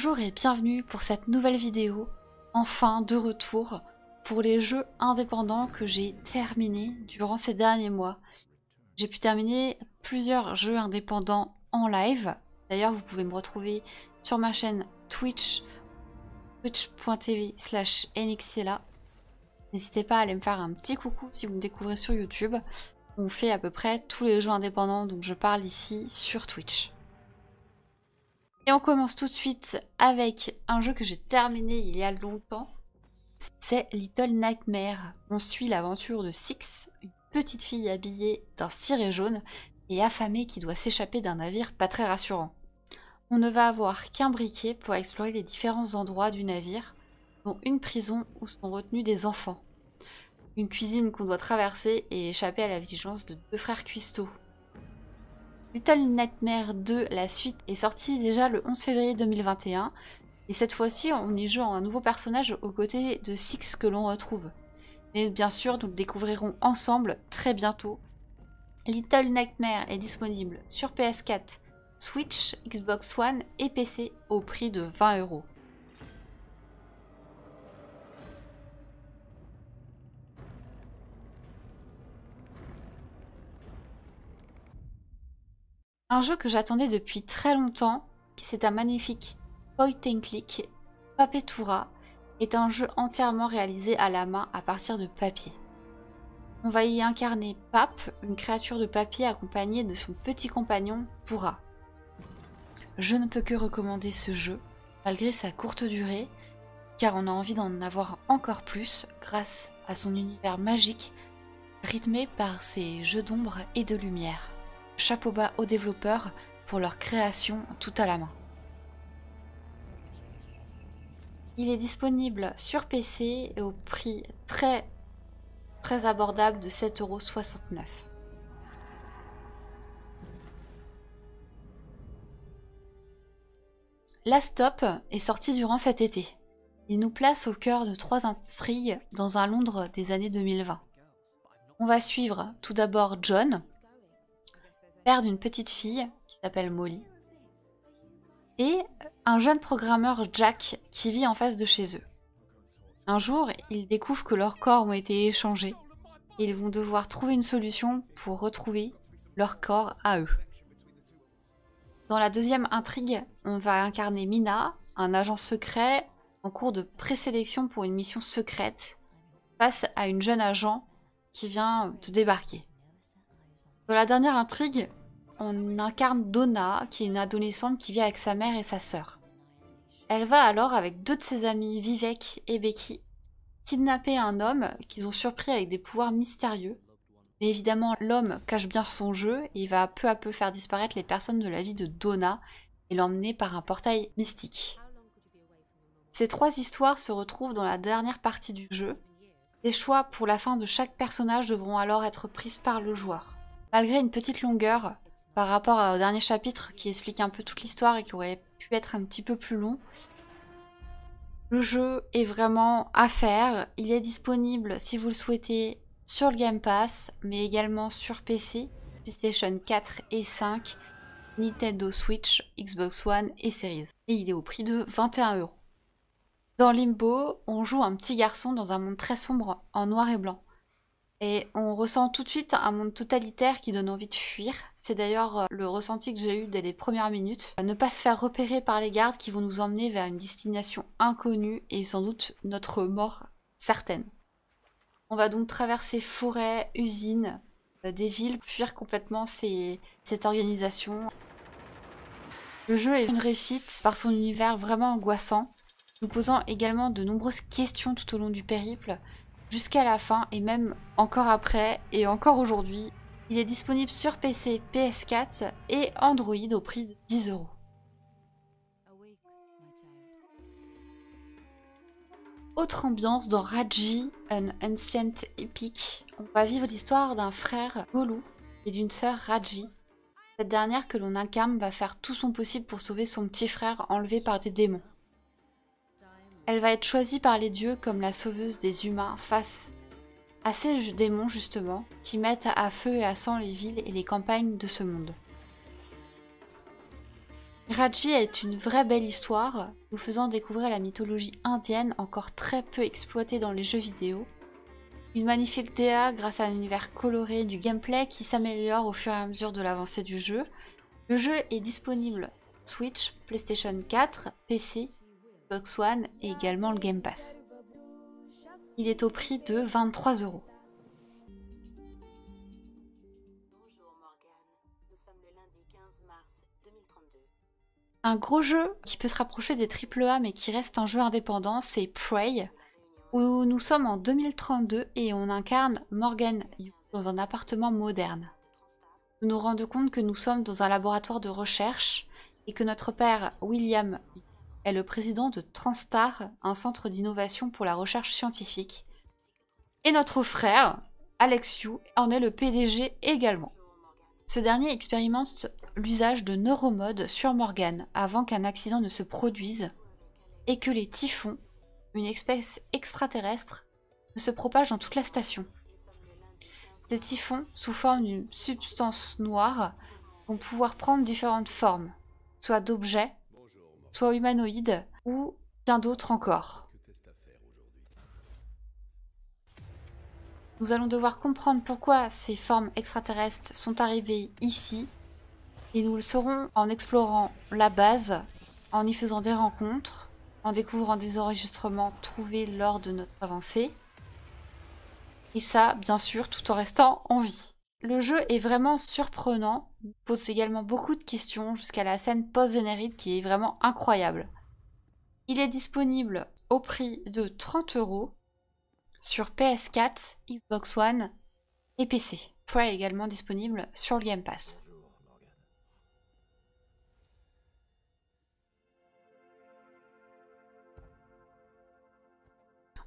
Bonjour et bienvenue pour cette nouvelle vidéo, enfin de retour pour les jeux indépendants que j'ai terminés durant ces derniers mois. J'ai pu terminer plusieurs jeux indépendants en live. D'ailleurs, vous pouvez me retrouver sur ma chaîne Twitch, twitch.tv/nxcella. N'hésitez pas à aller me faire un petit coucou si vous me découvrez sur YouTube. On fait à peu près tous les jeux indépendants dont je parle ici sur Twitch. Et on commence tout de suite avec un jeu que j'ai terminé il y a longtemps. C'est Little Nightmare. On suit l'aventure de Six, une petite fille habillée d'un ciré jaune et affamée qui doit s'échapper d'un navire pas très rassurant. On ne va avoir qu'un briquet pour explorer les différents endroits du navire, dont une prison où sont retenus des enfants, une cuisine qu'on doit traverser et échapper à la vigilance de deux frères cuistots. Little Nightmare 2, la suite, est sortie déjà le 11 février 2021 et cette fois-ci on y joue un nouveau personnage aux côtés de Six que l'on retrouve. Mais bien sûr nous le découvrirons ensemble très bientôt. Little Nightmare est disponible sur PS4, Switch, Xbox One et PC au prix de 20 €. Un jeu que j'attendais depuis très longtemps, c'est un magnifique point and click. Papetura est un jeu entièrement réalisé à la main à partir de papier. On va y incarner Pape, une créature de papier accompagnée de son petit compagnon Pura. Je ne peux que recommander ce jeu, malgré sa courte durée, car on a envie d'en avoir encore plus grâce à son univers magique, rythmé par ses jeux d'ombre et de lumière. Chapeau bas aux développeurs pour leur création tout à la main. Il est disponible sur PC et au prix très abordable de 7,69 €. Last Stop est sorti durant cet été. Il nous place au cœur de 3 intrigues dans un Londres des années 2020. On va suivre tout d'abord John, père d'une petite fille qui s'appelle Molly, et un jeune programmeur Jack qui vit en face de chez eux. Un jour, ils découvrent que leurs corps ont été échangés et ils vont devoir trouver une solution pour retrouver leur corps à eux. Dans la deuxième intrigue, on va incarner Mina, un agent secret en cours de présélection pour une mission secrète face à une jeune agent qui vient de débarquer. Dans la dernière intrigue, on incarne Donna, qui est une adolescente qui vit avec sa mère et sa sœur. Elle va alors, avec 2 de ses amis, Vivek et Becky, kidnapper un homme qu'ils ont surpris avec des pouvoirs mystérieux. Mais évidemment, l'homme cache bien son jeu et il va peu à peu faire disparaître les personnes de la vie de Donna et l'emmener par un portail mystique. Ces 3 histoires se retrouvent dans la dernière partie du jeu. Les choix pour la fin de chaque personnage devront alors être pris par le joueur. Malgré une petite longueur, par rapport au dernier chapitre qui explique un peu toute l'histoire et qui aurait pu être un petit peu plus long, le jeu est vraiment à faire. Il est disponible si vous le souhaitez sur le Game Pass, mais également sur PC, PlayStation 4 et 5, Nintendo Switch, Xbox One et Series. Et il est au prix de 21 €. Dans Limbo, on joue un petit garçon dans un monde très sombre en noir et blanc. Et on ressent tout de suite un monde totalitaire qui donne envie de fuir. C'est d'ailleurs le ressenti que j'ai eu dès les premières minutes. Ne pas se faire repérer par les gardes qui vont nous emmener vers une destination inconnue et sans doute notre mort certaine. On va donc traverser forêts, usines, des villes, fuir complètement cette organisation. Le jeu est une réussite par son univers vraiment angoissant, nous posant également de nombreuses questions tout au long du périple, jusqu'à la fin et même encore après et encore aujourd'hui. Il est disponible sur PC, PS4 et Android au prix de 10 €. Autre ambiance dans Raji, An Ancient Epic. On va vivre l'histoire d'un frère, Golu, et d'une sœur, Raji. Cette dernière que l'on incarne va faire tout son possible pour sauver son petit frère enlevé par des démons. Elle va être choisie par les dieux comme la sauveuse des humains face à ces démons justement qui mettent à feu et à sang les villes et les campagnes de ce monde. Raji est une vraie belle histoire, nous faisant découvrir la mythologie indienne encore très peu exploitée dans les jeux vidéo. Une magnifique DA grâce à un univers coloré, du gameplay qui s'améliore au fur et à mesure de l'avancée du jeu. Le jeu est disponible Switch, PlayStation 4, PC, Xbox One et également le Game Pass. Il est au prix de 23 €. Un gros jeu qui peut se rapprocher des AAA mais qui reste un jeu indépendant, c'est Prey, où nous sommes en 2032 et on incarne Morgan dans un appartement moderne. Nous nous rendons compte que nous sommes dans un laboratoire de recherche et que notre père, William, est le président de Transstar, un centre d'innovation pour la recherche scientifique. Et notre frère, Alex Yu, en est le PDG également. Ce dernier expérimente l'usage de neuromodes sur Morgan avant qu'un accident ne se produise et que les typhons, une espèce extraterrestre, ne se propagent dans toute la station. Ces typhons, sous forme d'une substance noire, vont pouvoir prendre différentes formes, soit d'objets, soit humanoïdes, ou bien d'autres encore. Nous allons devoir comprendre pourquoi ces formes extraterrestres sont arrivées ici, et nous le saurons en explorant la base, en y faisant des rencontres, en découvrant des enregistrements trouvés lors de notre avancée. Et ça, bien sûr, tout en restant en vie. Le jeu est vraiment surprenant, il pose également beaucoup de questions jusqu'à la scène post-générique qui est vraiment incroyable. Il est disponible au prix de 30 € sur PS4, Xbox One et PC. Prey est également disponible sur le Game Pass.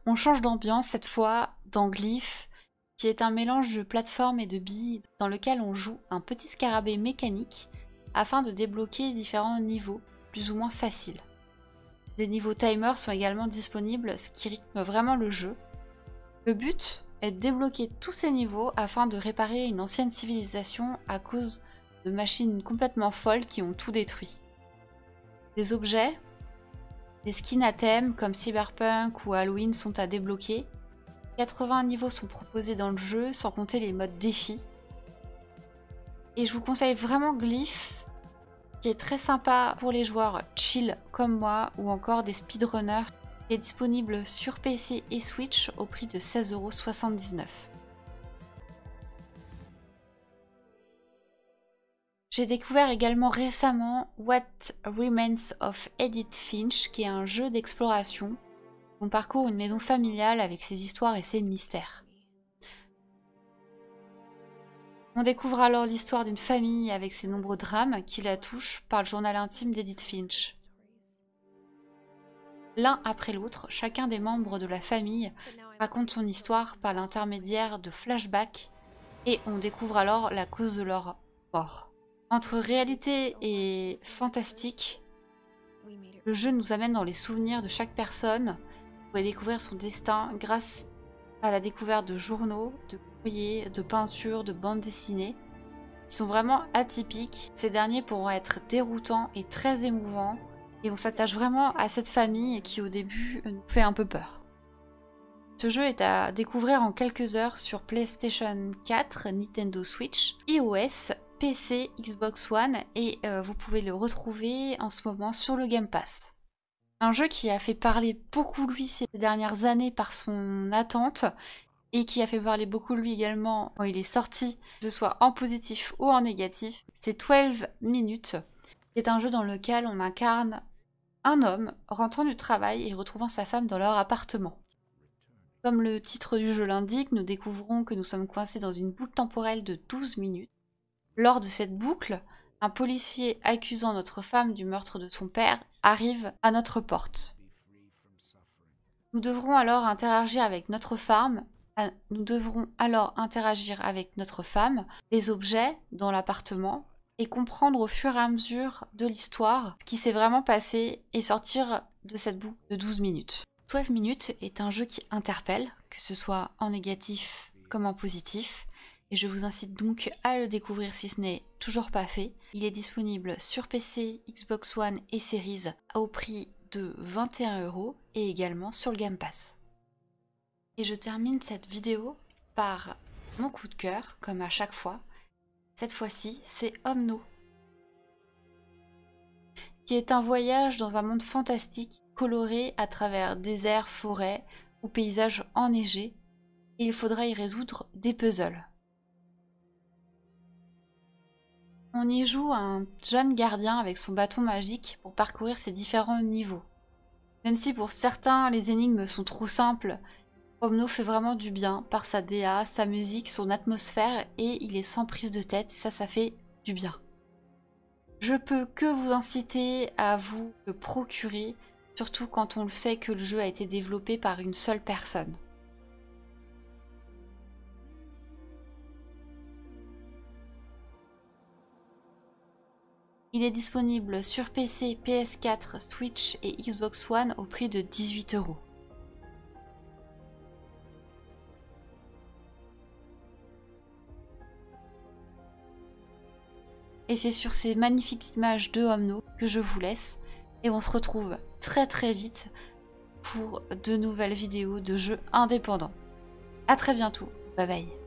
On change d'ambiance cette fois dans Glyph, qui est un mélange de plateforme et de billes dans lequel on joue un petit scarabée mécanique afin de débloquer différents niveaux, plus ou moins faciles. Des niveaux timer sont également disponibles, ce qui rythme vraiment le jeu. Le but est de débloquer tous ces niveaux afin de réparer une ancienne civilisation à cause de machines complètement folles qui ont tout détruit. Des objets, des skins à thème comme Cyberpunk ou Halloween sont à débloquer. 80 niveaux sont proposés dans le jeu, sans compter les modes défi. Et je vous conseille vraiment Glyph, qui est très sympa pour les joueurs chill comme moi, ou encore des speedrunners, qui est disponible sur PC et Switch au prix de 16,79 €. J'ai découvert également récemment What Remains of Edith Finch, qui est un jeu d'exploration. On parcourt une maison familiale avec ses histoires et ses mystères. On découvre alors l'histoire d'une famille avec ses nombreux drames qui la touchent par le journal intime d'Edith Finch. L'un après l'autre, chacun des membres de la famille raconte son histoire par l'intermédiaire de flashbacks et on découvre alors la cause de leur mort. Entre réalité et fantastique, le jeu nous amène dans les souvenirs de chaque personne. Vous pouvez découvrir son destin grâce à la découverte de journaux, de courriers, de peintures, de bandes dessinées, qui sont vraiment atypiques. Ces derniers pourront être déroutants et très émouvants, et on s'attache vraiment à cette famille qui au début nous fait un peu peur. Ce jeu est à découvrir en quelques heures sur PlayStation 4, Nintendo Switch, iOS, PC, Xbox One, et vous pouvez le retrouver en ce moment sur le Game Pass. Un jeu qui a fait parler beaucoup de lui ces dernières années par son attente et qui a fait parler beaucoup de lui également quand il est sorti, que ce soit en positif ou en négatif, c'est 12 Minutes, qui est un jeu dans lequel on incarne un homme rentrant du travail et retrouvant sa femme dans leur appartement. Comme le titre du jeu l'indique, nous découvrons que nous sommes coincés dans une boucle temporelle de 12 minutes. Lors de cette boucle, un policier accusant notre femme du meurtre de son père arrive à notre porte. Nous devrons alors interagir avec notre femme, les objets dans l'appartement, et comprendre au fur et à mesure de l'histoire ce qui s'est vraiment passé et sortir de cette boucle de 12 minutes. 12 minutes est un jeu qui interpelle, que ce soit en négatif comme en positif, et je vous incite donc à le découvrir si ce n'est toujours pas fait. Il est disponible sur PC, Xbox One et Series au prix de 21 € et également sur le Game Pass. Et je termine cette vidéo par mon coup de cœur, comme à chaque fois. Cette fois-ci, c'est Omno, qui est un voyage dans un monde fantastique, coloré à travers déserts, forêts ou paysages enneigés, et il faudra y résoudre des puzzles. On y joue un jeune gardien avec son bâton magique pour parcourir ces différents niveaux. Même si pour certains les énigmes sont trop simples, Omno fait vraiment du bien par sa DA, sa musique, son atmosphère et il est sans prise de tête, ça fait du bien. Je peux que vous inciter à vous le procurer, surtout quand on le sait que le jeu a été développé par une seule personne. Il est disponible sur PC, PS4, Switch et Xbox One au prix de 18 €. Et c'est sur ces magnifiques images de Omno que je vous laisse. Et on se retrouve très vite pour de nouvelles vidéos de jeux indépendants. A très bientôt. Bye bye.